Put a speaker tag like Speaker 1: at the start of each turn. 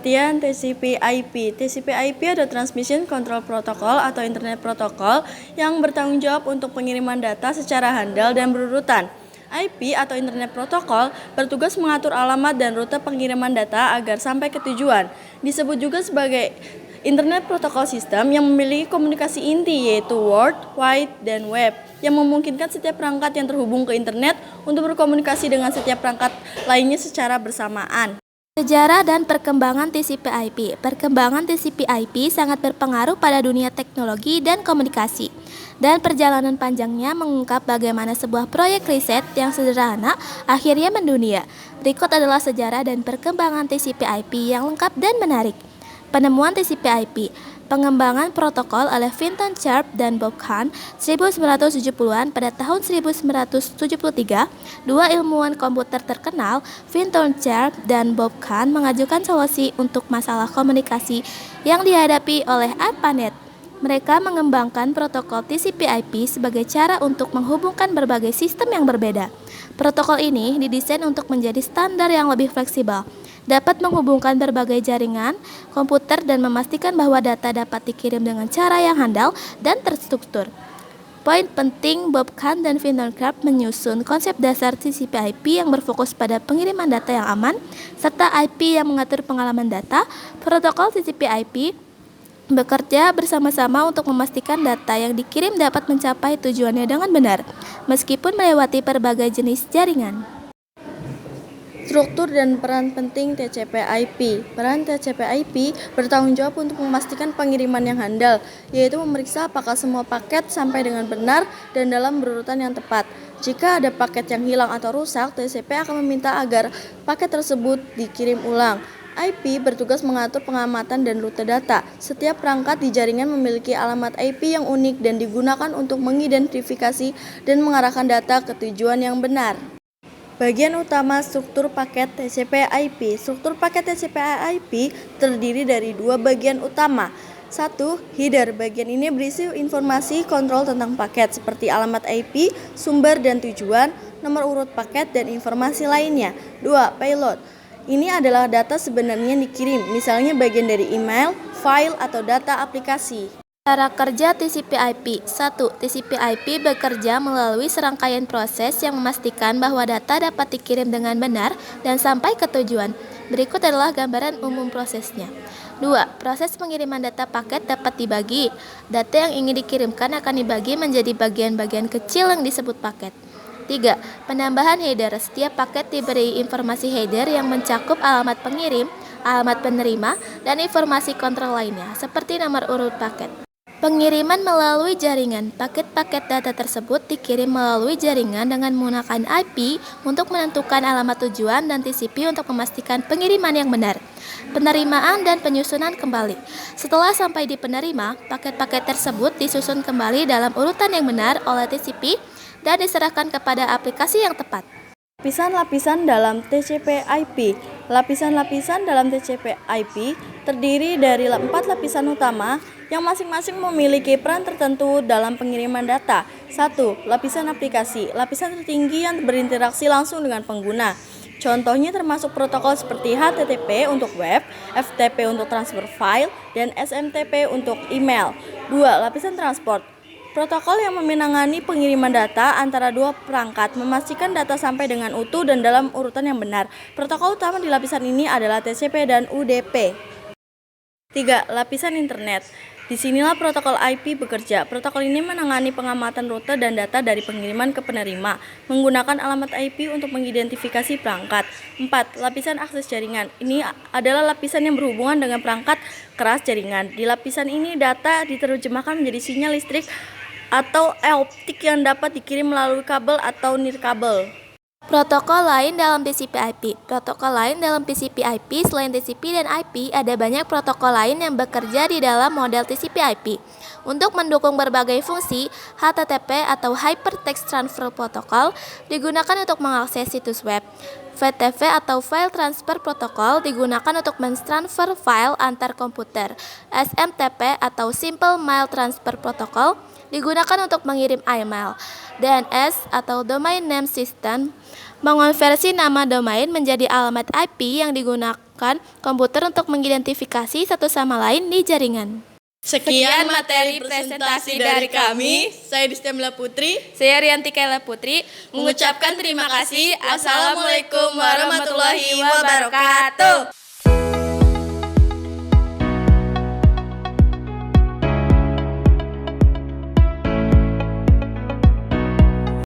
Speaker 1: Pengertian TCP/IP. TCP/IP adalah Transmission Control Protocol atau Internet Protocol yang bertanggung jawab untuk pengiriman data secara handal dan berurutan. IP atau Internet Protocol bertugas mengatur alamat dan rute pengiriman data agar sampai ke tujuan. Disebut juga sebagai Internet Protocol System yang memiliki komunikasi inti yaitu World Wide dan Web yang memungkinkan setiap perangkat yang terhubung ke internet untuk berkomunikasi dengan setiap perangkat lainnya secara bersamaan.
Speaker 2: Sejarah dan perkembangan TCP/IP. Perkembangan TCP/IP sangat berpengaruh pada dunia teknologi dan komunikasi. Dan perjalanan panjangnya mengungkap bagaimana sebuah proyek riset yang sederhana akhirnya mendunia. Berikut adalah sejarah dan perkembangan TCP/IP yang lengkap dan menarik. Penemuan TCP/IP. Pengembangan protokol oleh Vinton Cerf dan Bob Kahn 1970-an. Pada tahun 1973, dua ilmuwan komputer terkenal, Vinton Cerf dan Bob Kahn, mengajukan solusi untuk masalah komunikasi yang dihadapi oleh ARPANET. Mereka mengembangkan protokol TCP/IP sebagai cara untuk menghubungkan berbagai sistem yang berbeda. Protokol ini didesain untuk menjadi standar yang lebih fleksibel, dapat menghubungkan berbagai jaringan komputer dan memastikan bahwa data dapat dikirim dengan cara yang handal dan terstruktur. Poin penting, Bob Kahn dan Vinton Cerf menyusun konsep dasar TCP/IP yang berfokus pada pengiriman data yang aman, serta IP yang mengatur pengalaman data. Protokol TCP/IP bekerja bersama-sama untuk memastikan data yang dikirim dapat mencapai tujuannya dengan benar, meskipun melewati berbagai jenis jaringan.
Speaker 1: Struktur dan peran penting TCP/IP. Peran TCP/IP bertanggung jawab untuk memastikan pengiriman yang handal, yaitu memeriksa apakah semua paket sampai dengan benar dan dalam berurutan yang tepat. Jika ada paket yang hilang atau rusak, TCP akan meminta agar paket tersebut dikirim ulang. IP bertugas mengatur pengamatan dan rute data. Setiap perangkat di jaringan memiliki alamat IP yang unik dan digunakan untuk mengidentifikasi dan mengarahkan data ke tujuan yang benar. Bagian utama struktur paket TCP/IP. Struktur paket TCP/IP terdiri dari dua bagian utama. 1. Header. Bagian ini berisi informasi kontrol tentang paket seperti alamat IP, sumber dan tujuan, nomor urut paket, dan informasi lainnya. 2. Payload. Ini adalah data sebenarnya yang dikirim, misalnya bagian dari email, file, atau data aplikasi.
Speaker 2: Cara kerja TCP/IP. 1. TCP/IP bekerja melalui serangkaian proses yang memastikan bahwa data dapat dikirim dengan benar dan sampai ke tujuan. Berikut adalah gambaran umum prosesnya. 2. Proses pengiriman data paket dapat dibagi. Data yang ingin dikirimkan akan dibagi menjadi bagian-bagian kecil yang disebut paket. 3. Penambahan header. Setiap paket diberi informasi header yang mencakup alamat pengirim, alamat penerima, dan informasi kontrol lainnya, seperti nomor urut paket. Pengiriman melalui jaringan. Paket-paket data tersebut dikirim melalui jaringan dengan menggunakan IP untuk menentukan alamat tujuan dan TCP untuk memastikan pengiriman yang benar. Penerimaan dan penyusunan kembali. Setelah sampai di penerima, paket-paket tersebut disusun kembali dalam urutan yang benar oleh TCP dan diserahkan kepada aplikasi yang tepat.
Speaker 1: Lapisan-lapisan dalam TCP/IP. Lapisan-lapisan dalam TCP/IP terdiri dari 4 lapisan utama yang masing-masing memiliki peran tertentu dalam pengiriman data. 1. Lapisan aplikasi. Lapisan tertinggi yang berinteraksi langsung dengan pengguna. Contohnya termasuk protokol seperti HTTP untuk web, FTP untuk transfer file, dan SMTP untuk email. 2. Lapisan transport. Protokol yang menangani pengiriman data antara dua perangkat, memastikan data sampai dengan utuh dan dalam urutan yang benar. Protokol utama di lapisan ini adalah TCP dan UDP. 3. Lapisan internet. Disinilah protokol IP bekerja. Protokol ini menangani pengamatan rute dan data dari pengiriman ke penerima, menggunakan alamat IP untuk mengidentifikasi perangkat. 4. Lapisan akses jaringan. Ini adalah lapisan yang berhubungan dengan perangkat keras jaringan. Di lapisan ini data diterjemahkan menjadi sinyal listrik atau optik yang dapat dikirim melalui kabel atau nirkabel.
Speaker 2: Protokol lain dalam TCP/IP. Protokol lain dalam TCP/IP selain TCP dan IP, ada banyak protokol lain yang bekerja di dalam model TCP/IP. Untuk mendukung berbagai fungsi, HTTP atau Hypertext Transfer Protocol digunakan untuk mengakses situs web. VTP atau File Transfer Protocol digunakan untuk mentransfer file antar komputer. SMTP atau Simple Mail Transfer Protocol digunakan untuk mengirim email. DNS atau Domain Name System mengonversi nama domain menjadi alamat IP yang digunakan membutuhkan komputer untuk mengidentifikasi satu sama lain di jaringan.
Speaker 1: Sekian materi presentasi dari kami. Saya Distemila Putri.
Speaker 2: Saya Rianti Kaila Putri
Speaker 1: Mengucapkan terima kasih. Assalamualaikum warahmatullahi wabarakatuh.